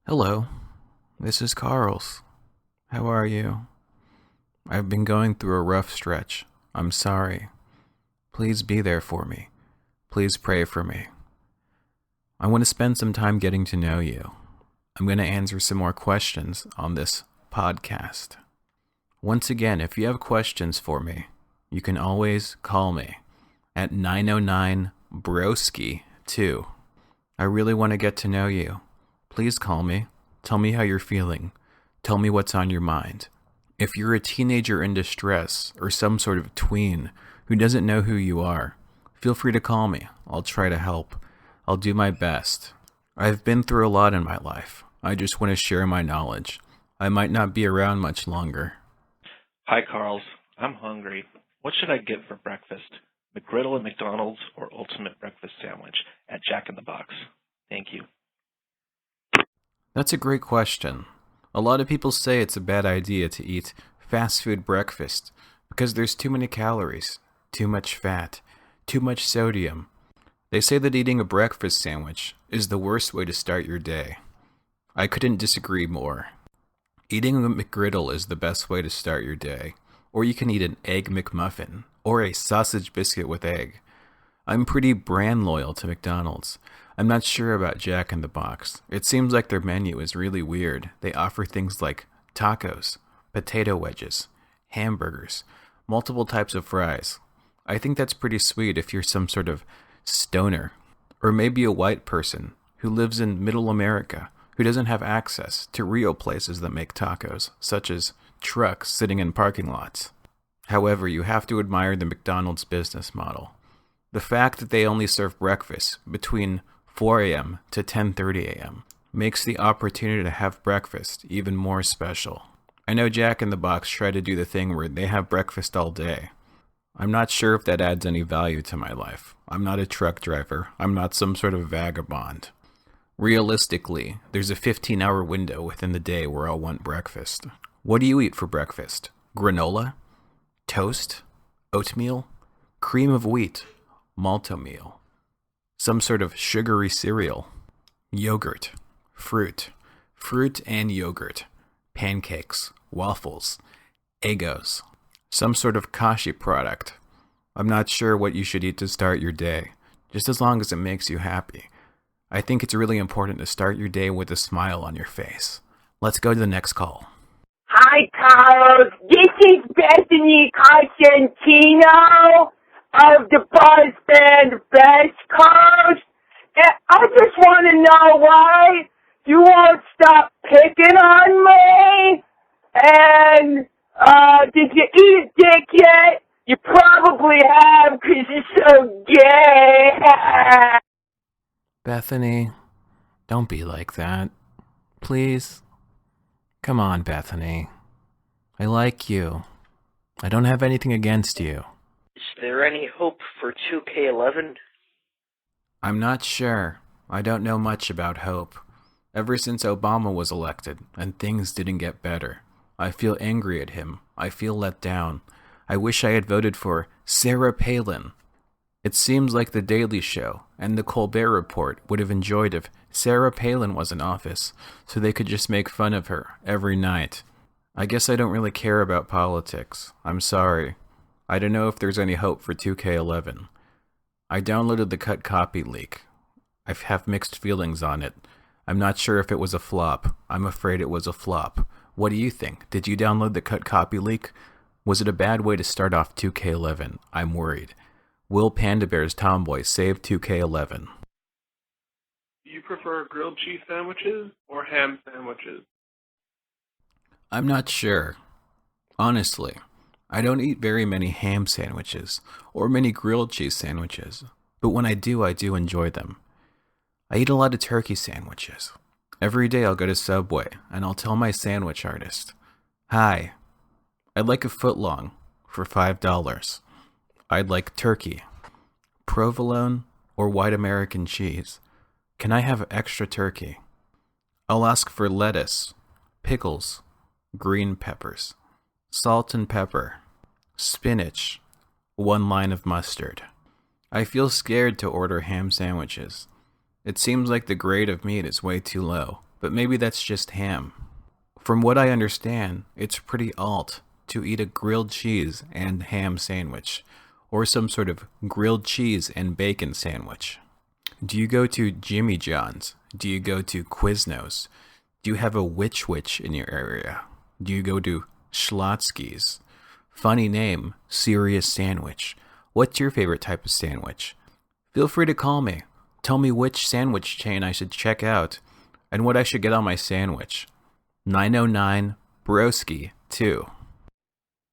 Hello, this is Carl's. How are you? I've been going through a rough stretch. I'm sorry. Please be there for me. Please pray for me. I want to spend some time getting to know you. I'm going to answer some more questions on this podcast. Once again, if you have questions for me, you can always call me at 909-BROSKI-2. I really want to get to know you. Please call me. Tell me how you're feeling. Tell me what's on your mind. If you're a teenager in distress or some sort of tween who doesn't know who you are, feel free to call me. I'll try to help. I'll do my best. I've been through a lot in my life. I just want to share my knowledge. I might not be around much longer. Hi, Carls. I'm hungry. What should I get for breakfast? McGriddle at McDonald's or Ultimate Breakfast Sandwich at Jack in the Box? Thank you. That's a great question. A lot of people say it's a bad idea to eat fast food breakfast because there's too many calories, too much fat, too much sodium. They say that eating a breakfast sandwich is the worst way to start your day. I couldn't disagree more. Eating a McGriddle is the best way to start your day, or you can eat an Egg McMuffin or a sausage biscuit with egg. I'm pretty brand loyal to McDonald's. I'm not sure about Jack in the Box. It seems like their menu is really weird. They offer things like tacos, potato wedges, hamburgers, multiple types of fries. I think that's pretty sweet if you're some sort of stoner, or maybe a white person who lives in middle America who doesn't have access to real places that make tacos, such as trucks sitting in parking lots. However, you have to admire the McDonald's business model. The fact that they only serve breakfast between 4 a.m. to 10:30 a.m. makes the opportunity to have breakfast even more special. I know Jack in the Box try to do the thing where they have breakfast all day. I'm not sure if that adds any value to my life. I'm not a truck driver. I'm not some sort of vagabond. Realistically, there's a 15-hour window within the day where I'll want breakfast. What do you eat for breakfast? Granola? Toast? Oatmeal? Cream of wheat? Malto meal? Some sort of sugary cereal? Yogurt? Fruit and yogurt? Pancakes? Waffles? Eggos? Some sort of kashi product? I'm not sure what you should eat to start your day, just as long as it makes you happy. I think it's really important to start your day with a smile on your face. Let's go to the next call. Hi, Carlos. This is Bethany Cosentino of the Buzz Band Best Coast. And I just want to know why you won't stop picking on me. And, did you eat a dick yet? You probably have, 'cause you're so gay. Bethany, don't be like that. Please. Come on, Bethany. I like you. I don't have anything against you. Is there any hope for 2K11? I'm not sure. I don't know much about hope. Ever since Obama was elected and things didn't get better, I feel angry at him. I feel let down. I wish I had voted for Sarah Palin. It seems like The Daily Show and The Colbert Report would have enjoyed if Sarah Palin was in office, so they could just make fun of her every night. I guess I don't really care about politics. I'm sorry. I don't know if there's any hope for 2K11. I downloaded the cut copy leak. I have mixed feelings on it. I'm not sure if it was a flop. I'm afraid it was a flop. What do you think? Did you download the cut copy leak? Was it a bad way to start off 2K11? I'm worried. Will Panda Bear's Tomboy save 2K11? Do you prefer grilled cheese sandwiches or ham sandwiches? I'm not sure. Honestly, I don't eat very many ham sandwiches or many grilled cheese sandwiches, but when I do enjoy them. I eat a lot of turkey sandwiches. Every day I'll go to Subway and I'll tell my sandwich artist, "Hi, I'd like a footlong for $5. I'd like turkey, provolone, or white American cheese. Can I have extra turkey?" I'll ask for lettuce, pickles, green peppers, salt and pepper, spinach, 1 line of mustard. I feel scared to order ham sandwiches. It seems like the grade of meat is way too low, but maybe that's just ham. From what I understand, it's pretty alt to eat a grilled cheese and ham sandwich, or some sort of grilled cheese and bacon sandwich. Do you go to Jimmy John's? Do you go to Quiznos? Do you have a Witch in your area? Do you go to Schlotsky's? Funny name, serious sandwich. What's your favorite type of sandwich? Feel free to call me. Tell me which sandwich chain I should check out and what I should get on my sandwich. 909 Broski 2.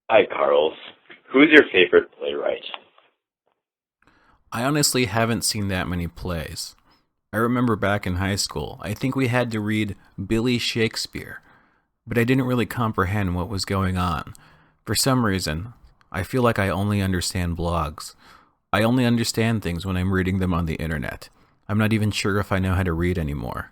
Hi, Carls. Who's your favorite playwright? I honestly haven't seen that many plays. I remember back in high school, I think we had to read Billy Shakespeare, but I didn't really comprehend what was going on. For some reason, I feel like I only understand blogs. I only understand things when I'm reading them on the internet. I'm not even sure if I know how to read anymore.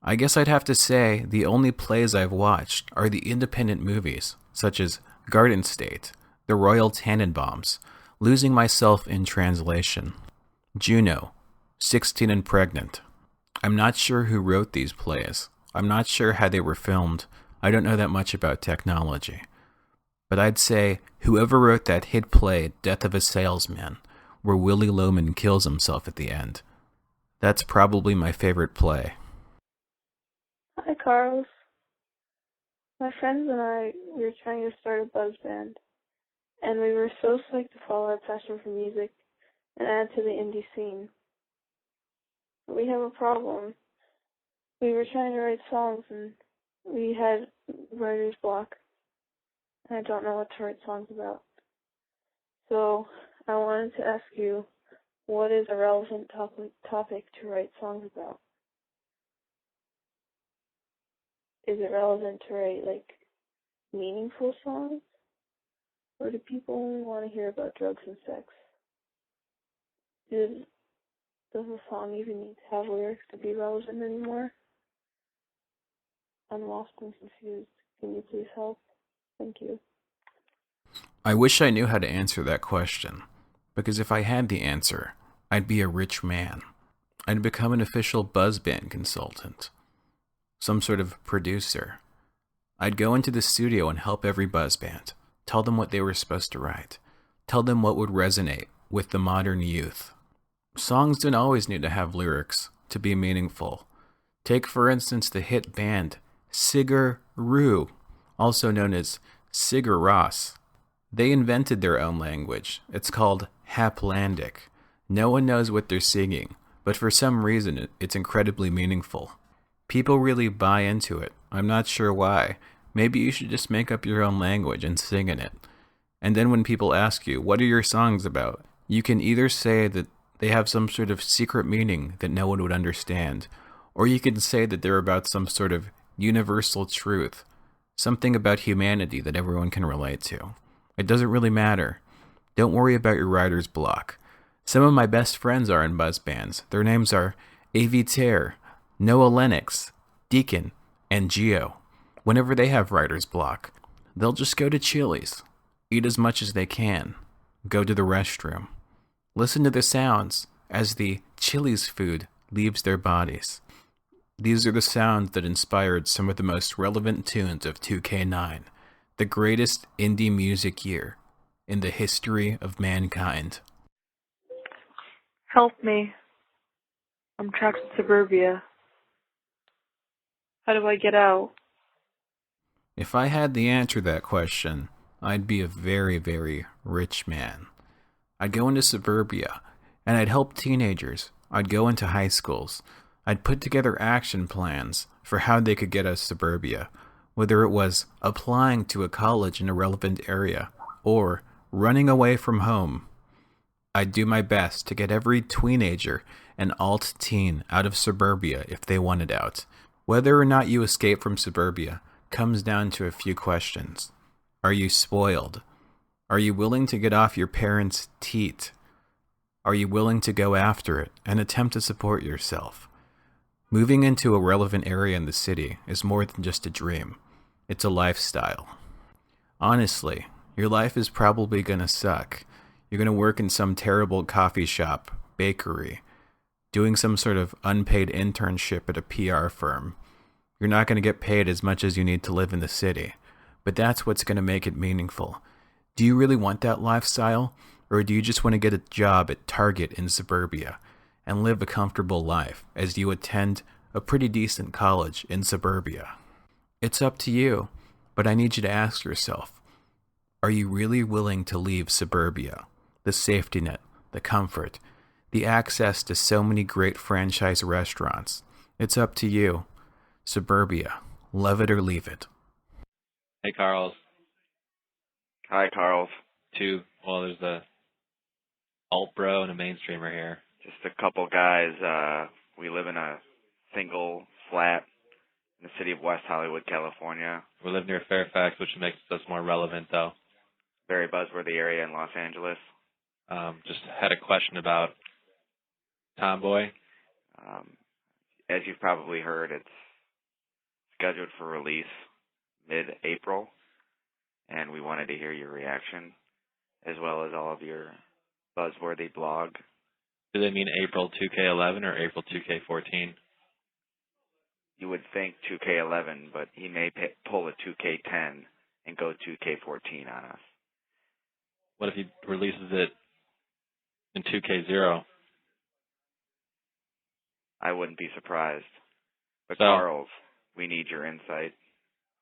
I guess I'd have to say the only plays I've watched are the independent movies, such as Garden State, The Royal Tannenbaums, Losing Myself in Translation, Juno, 16 and Pregnant. I'm not sure who wrote these plays. I'm not sure how they were filmed. I don't know that much about technology. But I'd say whoever wrote that hit play, Death of a Salesman, where Willy Loman kills himself at the end, that's probably my favorite play. Hi, Carlos. My friends and I, we were trying to start a buzz band, and we were so psyched to follow our passion for music and add to the indie scene. But we have a problem. We were trying to write songs, and we had writer's block, and I don't know what to write songs about. So I wanted to ask you, what is a relevant topic to write songs about? Is it relevant to write, meaningful songs? Or do people only want to hear about drugs and sex? Does a song even need to have lyrics to be relevant anymore? I'm lost and confused. Can you please help? Thank you. I wish I knew how to answer that question, because if I had the answer, I'd be a rich man. I'd become an official buzz band consultant, some sort of producer. I'd go into the studio and help every buzz band, tell them what they were supposed to write, tell them what would resonate with the modern youth. Songs didn't always need to have lyrics to be meaningful. Take, for instance, the hit band Sigur Ró, also known as Sigur Rós. They invented their own language. It's called Haplandic. No one knows what they're singing, but for some reason it's incredibly meaningful. People really buy into it. I'm not sure why. Maybe you should just make up your own language and sing in it. And then when people ask you, what are your songs about? You can either say that they have some sort of secret meaning that no one would understand, or you can say that they're about some sort of universal truth, something about humanity that everyone can relate to. It doesn't really matter. Don't worry about your writer's block. Some of my best friends are in buzz bands. Their names are Avitair, Noah Lennox, Deacon, and Geo. Whenever they have writer's block, they'll just go to Chili's, eat as much as they can, go to the restroom, listen to the sounds as the Chili's food leaves their bodies. These are the sounds that inspired some of the most relevant tunes of 2K9, the greatest indie music year in the history of mankind. Help me. I'm trapped in suburbia. How do I get out? If I had the answer to that question, I'd be a very, very rich man. I'd go into suburbia, and I'd help teenagers. I'd go into high schools. I'd put together action plans for how they could get out of suburbia, whether it was applying to a college in a relevant area or running away from home. I'd do my best to get every teenager and alt teen out of suburbia if they wanted out. Whether or not you escape from suburbia comes down to a few questions. Are you spoiled? Are you willing to get off your parents' teat? Are you willing to go after it and attempt to support yourself? Moving into a relevant area in the city is more than just a dream. It's a lifestyle. Honestly, your life is probably gonna suck. You're gonna work in some terrible coffee shop, bakery, doing some sort of unpaid internship at a PR firm. You're not going to get paid as much as you need to live in the city, but that's what's going to make it meaningful. Do you really want that lifestyle, or do you just want to get a job at Target in suburbia and live a comfortable life as you attend a pretty decent college in suburbia? It's up to you, but I need you to ask yourself, are you really willing to leave suburbia, the safety net, the comfort, the access to so many great franchise restaurants? It's up to you. Suburbia, love it or leave it. Hey, Carls. Hi, Carls. There's the alt bro and a mainstreamer here. Just a couple guys. We live in a single flat in the city of West Hollywood, California. We live near Fairfax, which makes us more relevant, though. Very buzzworthy area in Los Angeles. Just had a question about Tomboy. As you've probably heard, it's scheduled for release mid-April, and we wanted to hear your reaction, as well as all of your buzzworthy blog. Do they mean April 2K11 or April 2K14? You would think 2K11, but he may pull a 2K10 and go 2K14 on us. What if he releases it in 2K0? I wouldn't be surprised. But So, Carls, we need your insight.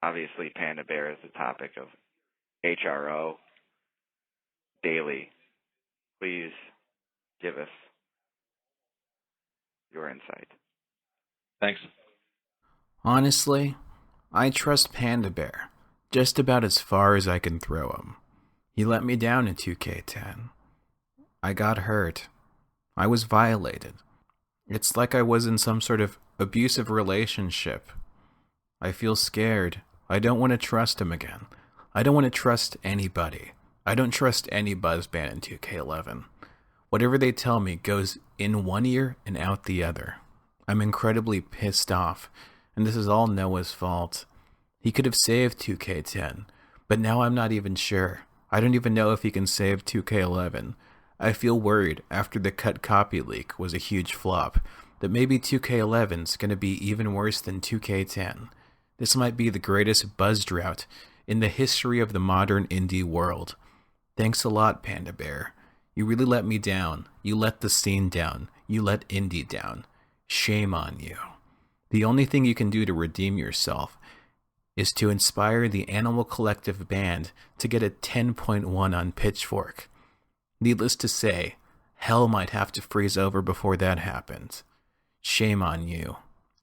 Obviously, Panda Bear is the topic of HRO daily. Please give us your insight. Thanks. Honestly, I trust Panda Bear just about as far as I can throw him. He let me down in 2K10. I got hurt. I was violated. It's like I was in some sort of abusive relationship. I feel scared. I don't want to trust him again. I don't want to trust anybody. I don't trust any buzz band in 2K11. Whatever they tell me goes in one ear and out the other. I'm incredibly pissed off, and this is all Noah's fault. He could have saved 2K10, but now I'm not even sure. I don't even know if he can save 2K11. I feel worried after the cut copy leak was a huge flop that maybe 2K11's going to be even worse than 2K10. This might be the greatest buzz drought in the history of the modern indie world. Thanks a lot, Panda Bear. You really let me down. You let the scene down. You let indie down. Shame on you. The only thing you can do to redeem yourself is to inspire the Animal Collective band to get a 10.1 on Pitchfork. Needless to say, hell might have to freeze over before that happens. Shame on you.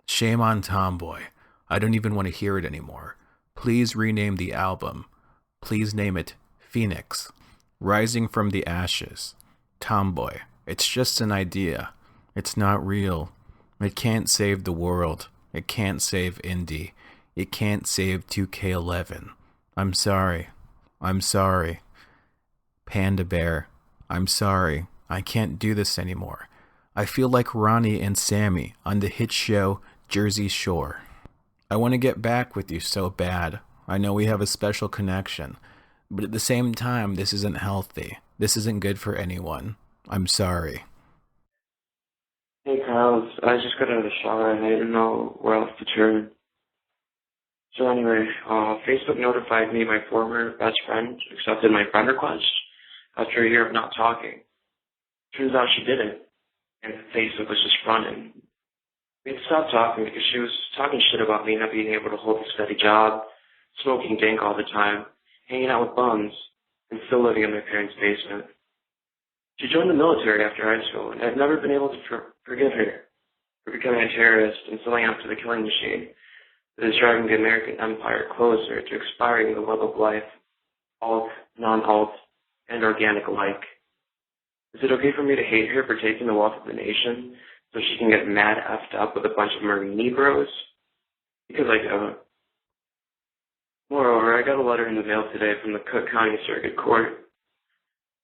Shame on Tomboy. I don't even want to hear it anymore. Please rename the album. Please name it Phoenix. Rising from the Ashes. Tomboy. It's just an idea. It's not real. It can't save the world. It can't save indie. It can't save 2K11. I'm sorry. I'm sorry. Panda Bear. I'm sorry. I can't do this anymore. I feel like Ronnie and Sammy on the hit show Jersey Shore. I want to get back with you so bad. I know we have a special connection. But at the same time, this isn't healthy. This isn't good for anyone. I'm sorry. Hey, Carl. I just got out of the shower and I didn't know where else to turn. So anyway, Facebook notified me my former best friend accepted my friend request after a year of not talking. Turns out she didn't, and Facebook was just running. We had stopped talking because she was talking shit about me not being able to hold a steady job, smoking dank all the time, hanging out with bums, and still living in my parents' basement. She joined the military after high school, and I've never been able to forgive her for becoming a terrorist and selling out to the killing machine that is driving the American empire closer to expiring the love of life, alt, non-alt, and organic alike. Is it okay for me to hate her for taking the wealth of the nation so she can get mad effed up with a bunch of Marine Negroes? Because I don't. Moreover, I got a letter in the mail today from the Cook County Circuit Court.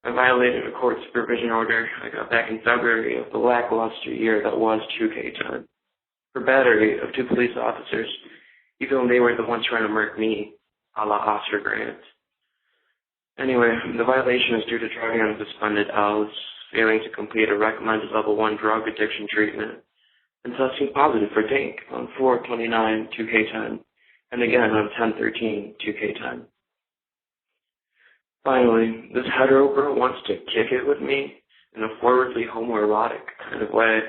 I violated a court supervision order I got back in February of the lackluster year that was 2K10 for battery of 2 police officers, even though they were the ones trying to murk me, a la Oscar Grant. Anyway, the violation is due to driving on suspended L's, failing to complete a recommended level 1 drug addiction treatment, and testing positive for Dink on 4/29 2K10, and again on 10/13 2K10. Finally, this hetero bro wants to kick it with me in a forwardly homoerotic kind of way.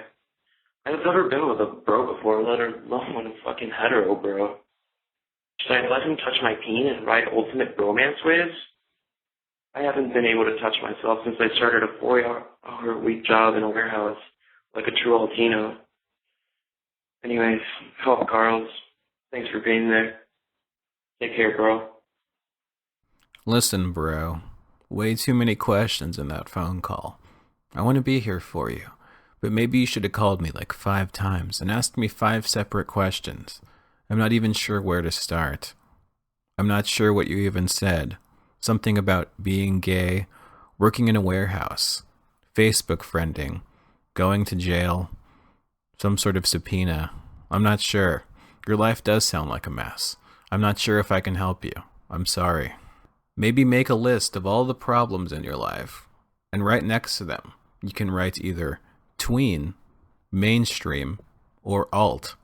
I've never been with a bro before, let alone a fucking hetero bro. Should I let him touch my peen and ride ultimate romance waves? I haven't been able to touch myself since I started a 4-hour-a-week job in a warehouse, like a true Altino. Anyways, help, Carls. Thanks for being there. Take care, bro. Listen, bro. Way too many questions in that phone call. I want to be here for you, but maybe you should have called me like 5 times and asked me 5 separate questions. I'm not even sure where to start. I'm not sure what you even said. Something about being gay, working in a warehouse, Facebook friending, going to jail, some sort of subpoena. I'm not sure. Your life does sound like a mess. I'm not sure if I can help you. I'm sorry. Maybe make a list of all the problems in your life, and right next to them, you can write either tween, mainstream, or alt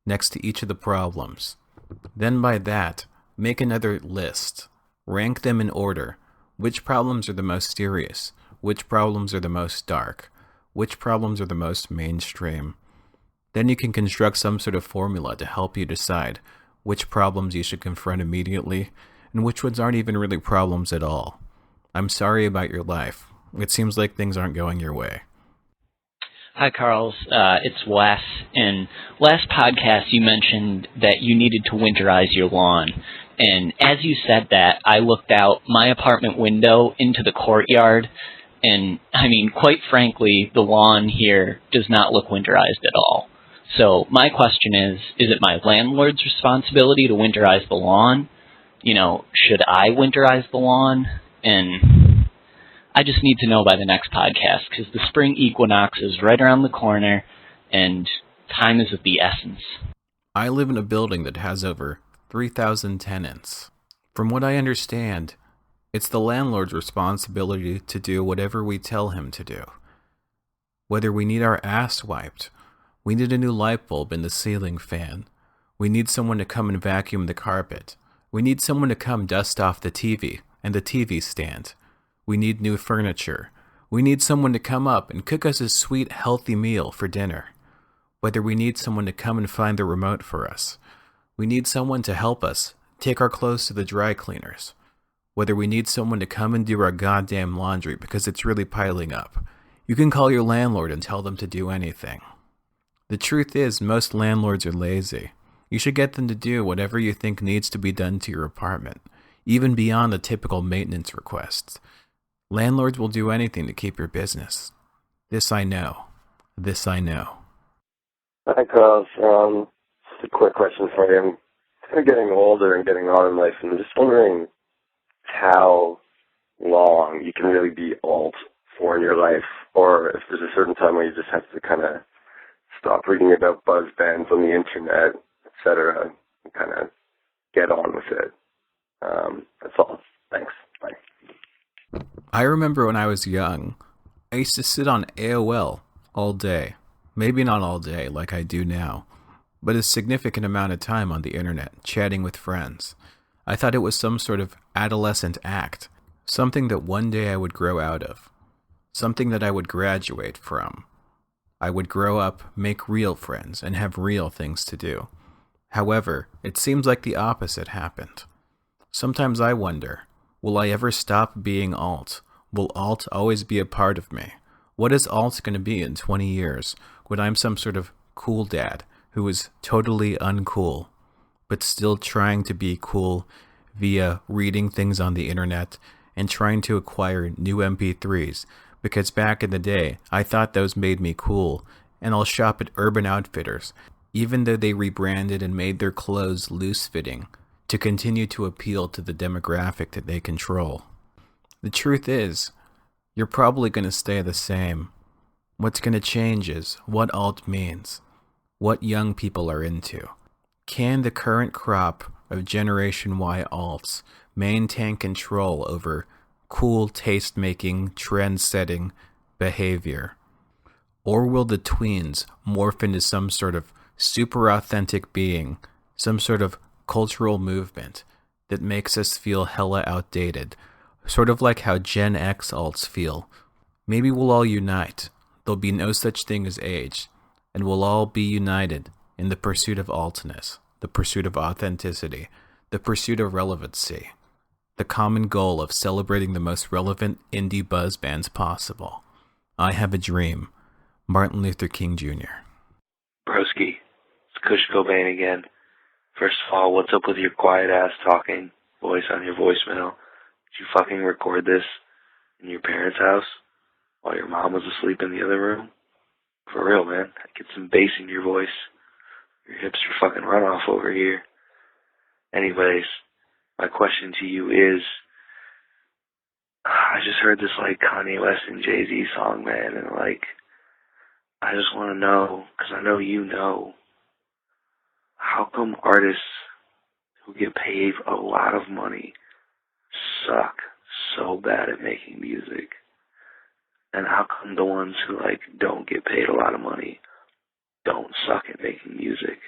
next to each of the problems. Then by that, make another list. Rank them in order. Which problems are the most serious? Which problems are the most dark? Which problems are the most mainstream? Then you can construct some sort of formula to help you decide which problems you should confront immediately and which ones aren't even really problems at all. I'm sorry about your life. It seems like things aren't going your way. Hi, Carls. It's Wes. In last podcast, you mentioned that you needed to winterize your lawn. And as you said that, I looked out my apartment window into the courtyard. And, I mean, quite frankly, the lawn here does not look winterized at all. So my question is it my landlord's responsibility to winterize the lawn? You know, should I winterize the lawn? And I just need to know by the next podcast, because the spring equinox is right around the corner, and time is of the essence. I live in a building that has over 3,000 tenants. From what I understand, it's the landlord's responsibility to do whatever we tell him to do. Whether we need our ass wiped, we need a new light bulb in the ceiling fan, we need someone to come and vacuum the carpet, we need someone to come dust off the TV and the TV stand, we need new furniture, we need someone to come up and cook us a sweet, healthy meal for dinner. Whether we need someone to come and find the remote for us, we need someone to help us take our clothes to the dry cleaners. Whether we need someone to come and do our goddamn laundry because it's really piling up, you can call your landlord and tell them to do anything. The truth is, most landlords are lazy. You should get them to do whatever you think needs to be done to your apartment, even beyond the typical maintenance requests. Landlords will do anything to keep your business. This I know. This I know. Hi, Carl. Just a quick question for you. I'm kind of getting older and getting on in life, and I'm just wondering how long you can really be alt for in your life, or if there's a certain time where you just have to kind of stop reading about buzz bands on the internet, etc., and kind of get on with it. That's all. Thanks. Bye. I remember when I was young, I used to sit on AOL all day. Maybe not all day like I do now, but a significant amount of time on the internet, chatting with friends. I thought it was some sort of adolescent act, something that one day I would grow out of, something that I would graduate from. I would grow up, make real friends, and have real things to do. However, it seems like the opposite happened. Sometimes I wonder, will I ever stop being alt? Will alt always be a part of me? What is alt going to be in 20 years when I'm some sort of cool dad who is totally uncool, but still trying to be cool via reading things on the internet and trying to acquire new MP3s, because back in the day, I thought those made me cool, and I'll shop at Urban Outfitters, even though they rebranded and made their clothes loose-fitting to continue to appeal to the demographic that they control. The truth is, you're probably going to stay the same. What's going to change is what alt means, what young people are into. Can the current crop of Generation Y alts maintain control over cool taste-making, trend-setting behavior? Or will the tweens morph into some sort of super authentic being, some sort of cultural movement that makes us feel hella outdated, sort of like how Gen X alts feel? Maybe we'll all unite. There'll be no such thing as age, and we'll all be united in the pursuit of altness, the pursuit of authenticity, the pursuit of relevancy, the common goal of celebrating the most relevant indie buzz bands possible. I have a dream. Martin Luther King Jr. Broski, it's Kush Cobain again. First of all, what's up with your quiet ass talking voice on your voicemail? Did you fucking record this in your parents' house while your mom was asleep in the other room? For real, man. Get some bass in your voice. Your hipster fucking runoff over here. Anyways, my question to you is, I just heard this like Kanye West and Jay-Z song, man, and like, I just want to know, because I know you know, how come artists who get paid a lot of money suck so bad at making music? And how come the ones who like don't get paid a lot of money don't suck at making music?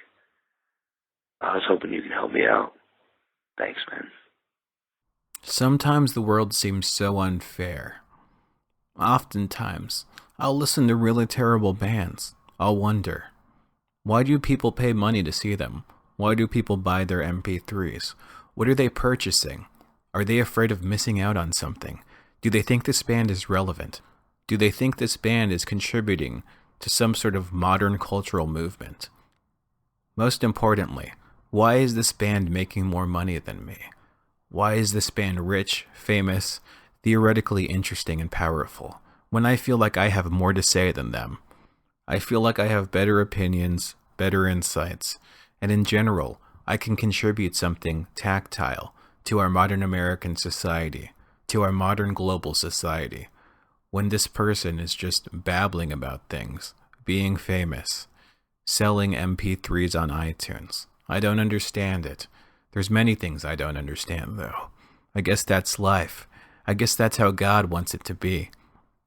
I was hoping you could help me out. Thanks, man. Sometimes the world seems so unfair. Oftentimes, I'll listen to really terrible bands. I'll wonder, why do people pay money to see them? Why do people buy their MP3s? What are they purchasing? Are they afraid of missing out on something? Do they think this band is relevant? Do they think this band is contributing to some sort of modern cultural movement? Most importantly, why is this band making more money than me? Why is this band rich, famous, theoretically interesting and powerful, when I feel like I have more to say than them? I feel like I have better opinions, better insights, and in general, I can contribute something tactile to our modern American society, to our modern global society, when this person is just babbling about things, being famous, selling MP3s on iTunes. I don't understand it. There's many things I don't understand, though. I guess that's life. I guess that's how God wants it to be.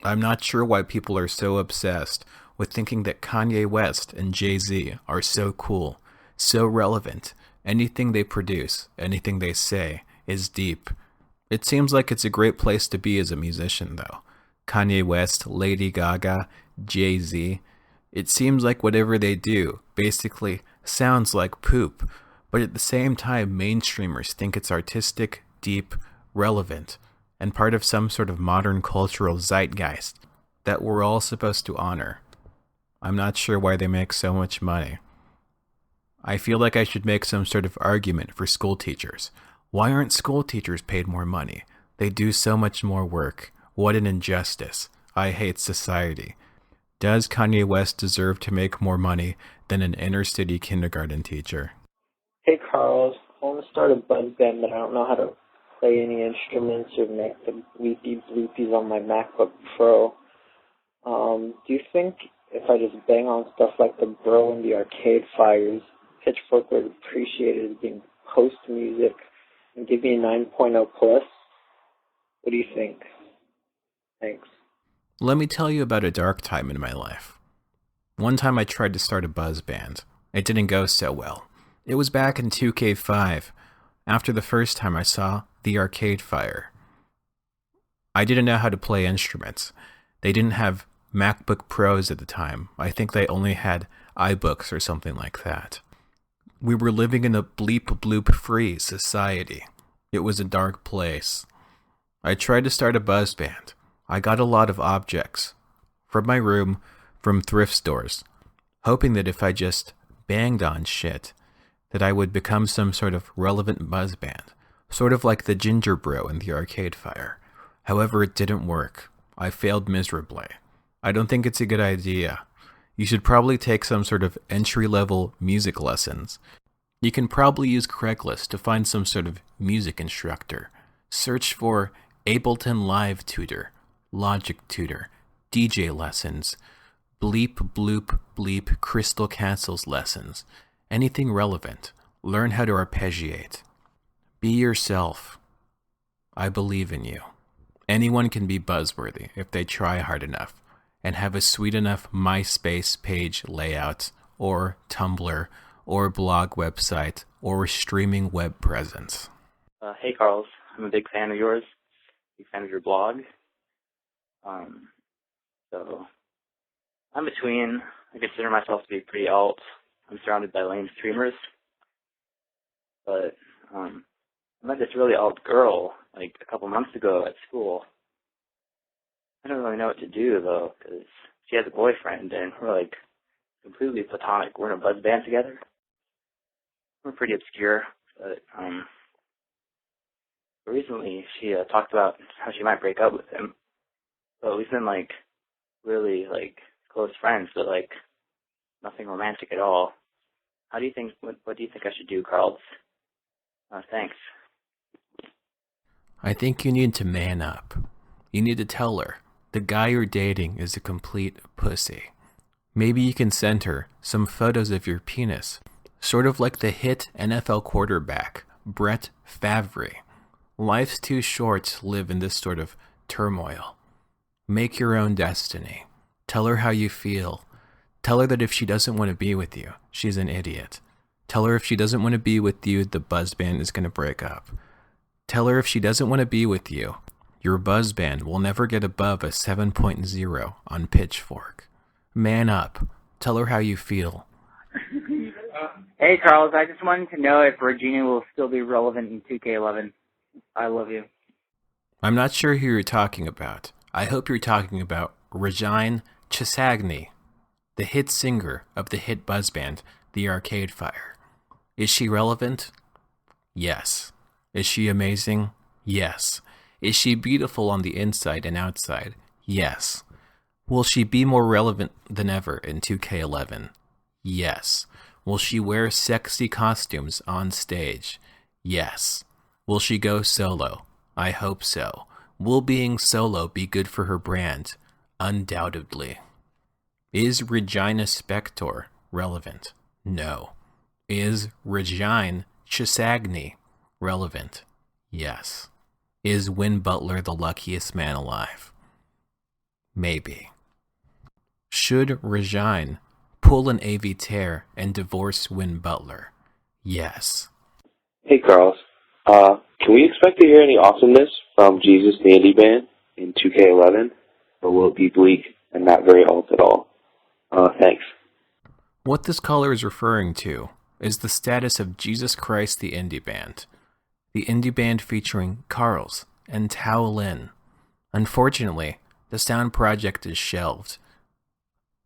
I'm not sure why people are so obsessed with thinking that Kanye West and Jay-Z are so cool, so relevant. Anything they produce, anything they say, is deep. It seems like it's a great place to be as a musician, though. Kanye West, Lady Gaga, Jay-Z. It seems like whatever they do basically sounds like poop, but at the same time, mainstreamers think it's artistic, deep, relevant, and part of some sort of modern cultural zeitgeist that we're all supposed to honor. I'm not sure why they make so much money. I feel like I should make some sort of argument for school teachers. Why aren't school teachers paid more money? They do so much more work. What an injustice. I hate society. Does Kanye West deserve to make more money than an inner-city kindergarten teacher? Hey, Carl. I want to start a buzz band, but I don't know how to play any instruments or make the bleepy bloopies on my MacBook Pro. Do you think if I just bang on stuff like the Bro and the Arcade Fires, Pitchfork would appreciate it as being post music and give me a 9.0 plus? What do you think? Thanks. Let me tell you about a dark time in my life. One time I tried to start a buzz band. It didn't go so well. It was back in 2K5, after the first time I saw the Arcade Fire. I didn't know how to play instruments. They didn't have MacBook Pros at the time. I think they only had iBooks or something like that. We were living in a bleep bloop free society. It was a dark place. I tried to start a buzz band. I got a lot of objects from my room, from thrift stores, hoping that if I just banged on shit, that I would become some sort of relevant buzz band, sort of like the Ginger Bro in the Arcade Fire. However, it didn't work. I failed miserably. I don't think it's a good idea. You should probably take some sort of entry-level music lessons. You can probably use Craigslist to find some sort of music instructor. Search for Ableton Live Tutor, Logic Tutor, DJ lessons, Bleep Bloop Bleep Crystal Castles lessons. Anything relevant. Learn how to arpeggiate. Be yourself. I believe in you. Anyone can be buzzworthy if they try hard enough. and have a sweet enough MySpace page layout, or Tumblr, or blog website, or streaming web presence? Hey, Carls. I'm a big fan of yours. Big fan of your blog. So I'm between. I consider myself to be pretty alt. I'm surrounded by lame streamers. But I met this really alt girl like a couple months ago at school. I don't really know what to do though, because she has a boyfriend and we're like completely platonic. We're in a buzz band together. We're pretty obscure, but recently she talked about how she might break up with him. So we've been like really like close friends, but like nothing romantic at all. How do you think? What do you think I should do, Carl? Thanks. I think you need to man up. You need to tell her the guy you're dating is a complete pussy. Maybe you can send her some photos of your penis, sort of like the hit NFL quarterback, Brett Favre. Life's too short to live in this sort of turmoil. Make your own destiny. Tell her how you feel. Tell her that if she doesn't want to be with you, she's an idiot. Tell her if she doesn't want to be with you, the buzz band is going to break up. Tell her if she doesn't want to be with you, your buzz band will never get above a 7.0 on Pitchfork. Man up. Tell her how you feel. Hey, Carlos, I just wanted to know if Regina will still be relevant in 2K11. I love you. I'm not sure who you're talking about. I hope you're talking about Regine Chisagni, the hit singer of the hit buzz band, The Arcade Fire. Is she relevant? Yes. Is she amazing? Yes. Is she beautiful on the inside and outside? Yes. Will she be more relevant than ever in 2K11? Yes. Will she wear sexy costumes on stage? Yes. Will she go solo? I hope so. Will being solo be good for her brand? Undoubtedly. Is Regina Spektor relevant? No. Is Regine Chisagni relevant? Yes. Is Win Butler the luckiest man alive? Maybe. Should Regine pull an AV tear and divorce Win Butler? Yes. Hey, Carlos. Can we expect to hear any awesomeness from Jesus the Indie Band in 2K11, or will it be bleak and not very alt at all? Thanks. What this caller is referring to is the status of Jesus Christ the Indie Band. The indie band featuring Carls and Tao Lin. Unfortunately, the sound project is shelved.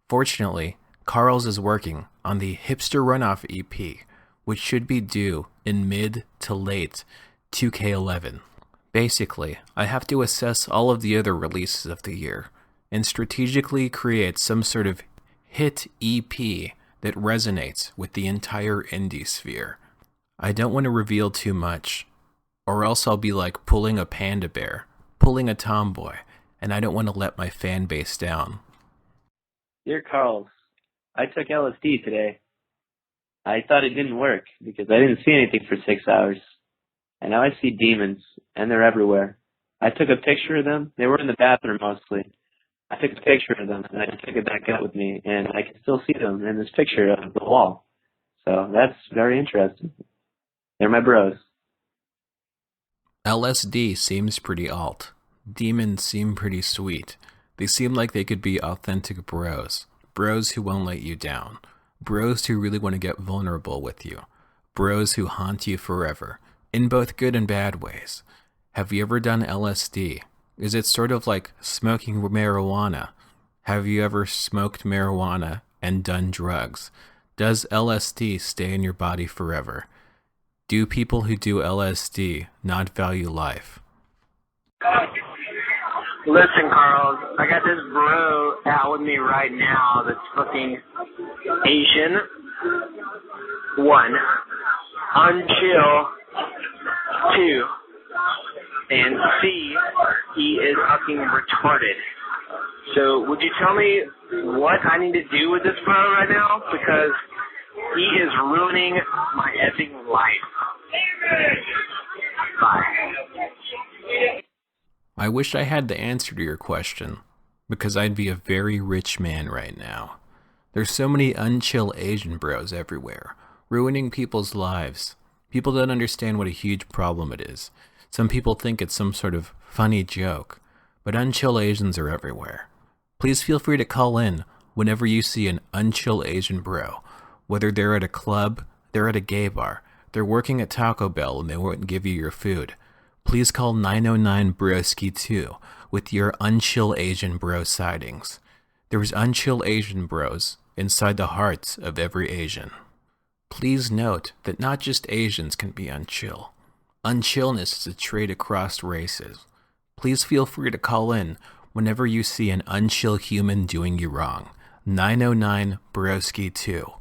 Fortunately, Carls is working on the Hipster Runoff EP, which should be due in mid to late 2K11. Basically, I have to assess all of the other releases of the year and strategically create some sort of hit EP that resonates with the entire indie sphere. I don't want to reveal too much, or else I'll be like pulling a panda bear, pulling a tomboy, and I don't want to let my fan base down. Dear Carls, I took LSD today. I thought it didn't work because I didn't see anything for 6 hours. And now I see demons, and they're everywhere. I took a picture of them. They were in the bathroom mostly. I took a picture of them, and I took it back out with me, and I can still see them in this picture of the wall. So that's very interesting. They're my bros. LSD seems pretty alt. Demons seem pretty sweet. They seem like they could be authentic bros. Bros who won't let you down. Bros who really want to get vulnerable with you. Bros who haunt you forever, in both good and bad ways. Have you ever done LSD? Is it sort of like smoking marijuana? Have you ever smoked marijuana and done drugs? Does LSD stay in your body forever? Do people who do LSD not value life? Listen, Carl, I got this bro out with me right now that's fucking Asian. 1. Unchill. 2. And C, he is fucking retarded. So would you tell me what I need to do with this bro right now? Because he is ruining my effing life. Bye. I wish I had the answer to your question, because I'd be a very rich man right now. There's so many unchill Asian bros everywhere, ruining people's lives. People don't understand what a huge problem it is. Some people think it's some sort of funny joke, but unchill Asians are everywhere. Please feel free to call in whenever you see an unchill Asian bro, whether they're at a club, they're at a gay bar, they're working at Taco Bell and they won't give you your food. Please call 909-BROSKI-2 with your unchill Asian bro sightings. There's unchill Asian bros inside the hearts of every Asian. Please note that not just Asians can be unchill. Unchillness is a trait across races. Please feel free to call in whenever you see an unchill human doing you wrong. 909-BROSKI-2.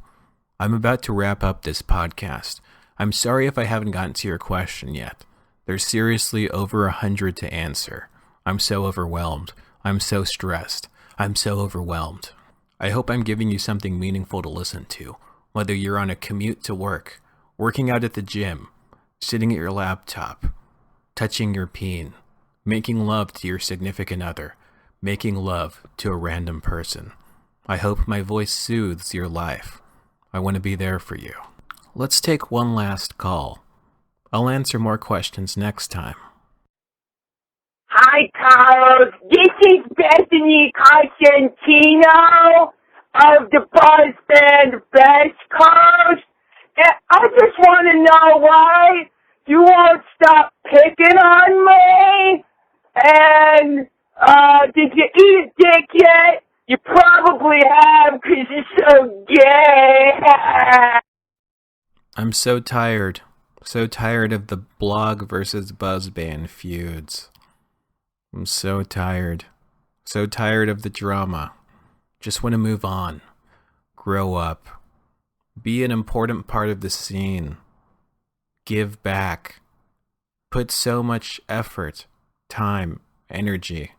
I'm about to wrap up this podcast. I'm sorry if I haven't gotten to your question yet. There's seriously over 100 to answer. I'm so overwhelmed. I'm so stressed. I'm so overwhelmed. I hope I'm giving you something meaningful to listen to, whether you're on a commute to work, working out at the gym, sitting at your laptop, touching your peen, making love to your significant other, making love to a random person. I hope my voice soothes your life. I want to be there for you. Let's take one last call. I'll answer more questions next time. Hi, Carlos. This is Bethany Cosentino of the buzz band Best Coast. And I just want to know why you won't stop picking on me. And, did you eat a dick yet? You probably have, 'cause you're so gay. I'm so tired. So tired of the blog versus buzz band feuds. I'm so tired. So tired of the drama. Just want to move on. Grow up. Be an important part of the scene. Give back. Put so much effort, time, energy.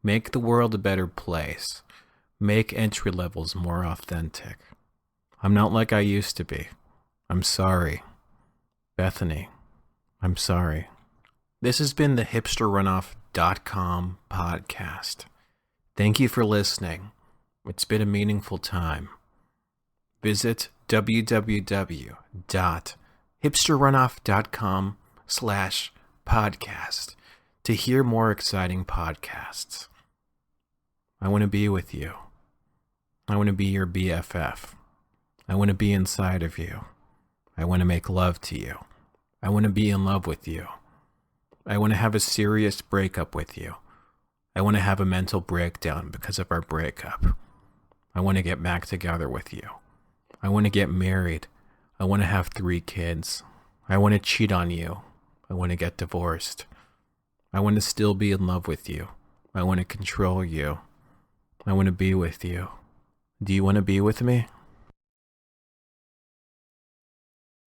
Make the world a better place. Make entry levels more authentic. I'm not like I used to be. I'm sorry. Bethany, I'm sorry. This has been the hipsterrunoff.com podcast. Thank you for listening. It's been a meaningful time. Visit www.hipsterrunoff.com/podcast to hear more exciting podcasts. I want to be with you. I want to be your BFF. I want to be inside of you. I want to make love to you. I want to be in love with you. I want to have a serious breakup with you. I want to have a mental breakdown because of our breakup. I want to get back together with you. I want to get married. I want to have 3 kids. I want to cheat on you. I want to get divorced. I want to still be in love with you. I want to control you. I want to be with you. Do you want to be with me?